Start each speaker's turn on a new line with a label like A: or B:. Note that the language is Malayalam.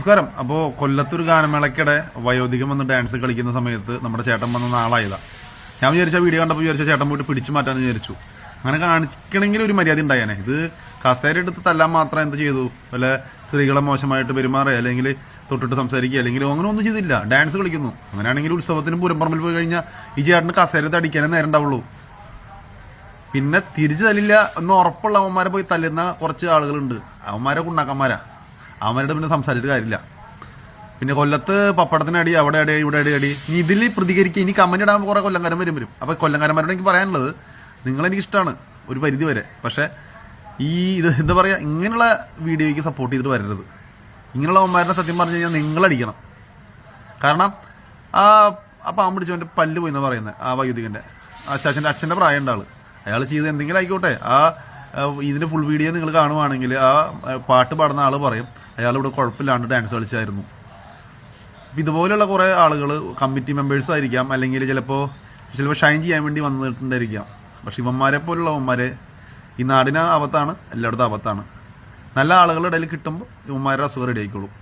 A: നമസ്കാരം. അപ്പോൾ കൊല്ലത്തൊരു ഗാനമേളയ്ക്കിടെ വയോധികം വന്ന് ഡാൻസ് കളിക്കുന്ന സമയത്ത് നമ്മുടെ ചേട്ടൻ വന്ന നാളായതാ. ഞാൻ വിചാരിച്ച വീഡിയോ കണ്ടപ്പോൾ വിചാരിച്ച ചേട്ടൻ പോയിട്ട് പിടിച്ചു മാറ്റാന്ന് വിചാരിച്ചു. അങ്ങനെ കാണിക്കണമെങ്കിൽ ഒരു മര്യാദ ഉണ്ടായാനെ. ഇത് കസേര എടുത്ത് തല്ലാൻ മാത്രം എന്ത് ചെയ്തു? വല്ല സ്ത്രീകളെ മോശമായിട്ട് പെരുമാറുക, അല്ലെങ്കിൽ തൊട്ടിട്ട് സംസാരിക്കുക, അല്ലെങ്കിൽ അങ്ങനെ ഒന്നും ചെയ്തില്ല. ഡാൻസ് കളിക്കുന്നു. അങ്ങനെയാണെങ്കിൽ ഉത്സവത്തിനും പൂരപ്പറമ്പിൽ പോയി കഴിഞ്ഞാൽ ഈ ചേട്ടന് കസേര തടിക്കാനേ നേരം ഉണ്ടാവുള്ളൂ. പിന്നെ തിരിച്ചു തല്ലില്ല എന്ന് ഉറപ്പുള്ള അവന്മാരെ പോയി തല്ലുന്ന കുറച്ച് ആളുകളുണ്ട്. അവന്മാരെ കുണ്ണാക്കന്മാരാ. അവന്മാരുടെ പിന്നെ സംസാരിച്ചിട്ട് കാര്യമില്ല. പിന്നെ കൊല്ലത്ത് പപ്പടത്തിന് അടി, അവിടെ അടി, ഇവിടെ അടി. ഇതിൽ പ്രതികരിക്കുക. ഇനി കമന്റ് ഇടാൻ കുറെ കൊല്ലംകാരൻ വരും. അപ്പൊ കൊല്ലംകാരന്മാരോട് എനിക്ക് പറയാനുള്ളത്, നിങ്ങളെനിക്ക് ഇഷ്ടമാണ് ഒരു പരിധി വരെ. പക്ഷെ ഈ ഇത് എന്താ പറയാ, ഇങ്ങനെയുള്ള വീഡിയോയ്ക്ക് സപ്പോർട്ട് ചെയ്തിട്ട് വരരുത്. ഇങ്ങനെയുള്ള അവന്മാരുടെ സത്യം പറഞ്ഞു കഴിഞ്ഞാൽ നിങ്ങളടിക്കണം. കാരണം ആ പാമ്പ് പിടിച്ചവന്റെ പല്ല് പോയി എന്നാ പറയുന്നത്. ആ വൈദ്യുതികന്റെ അച്ഛന്റെ പ്രായം ഉണ്ട് ആള്. അയാൾ ചെയ്ത് എന്തെങ്കിലും ആയിക്കോട്ടെ. ഇതിന്റെ ഫുൾ വീഡിയോ നിങ്ങൾ കാണുവാണെങ്കിൽ ആ പാട്ട് പാടുന്ന ആള് പറയും അയാൾ ഇവിടെ കുഴപ്പമില്ലാണ്ട് ഡാൻസ് കളിച്ചായിരുന്നു. ഇതുപോലെയുള്ള കുറെ ആളുകൾ കമ്മിറ്റി മെമ്പേഴ്സ് ആയിരിക്കാം, അല്ലെങ്കിൽ ചിലപ്പോൾ ഷൈൻ ചെയ്യാൻ വേണ്ടി വന്നിട്ടുണ്ടായിരിക്കാം. പക്ഷെ ഇവന്മാരെ പോലുള്ളവന്മാരെ ഈ നാടിന് ആപത്താണ്, എല്ലായിടത്തും ആപത്താണ്. നല്ല ആളുകളുടെ ഇടയിൽ കിട്ടുമ്പോൾ ഇവന്മാരുടെ അസുഖം റെഡി ആയിക്കോളും.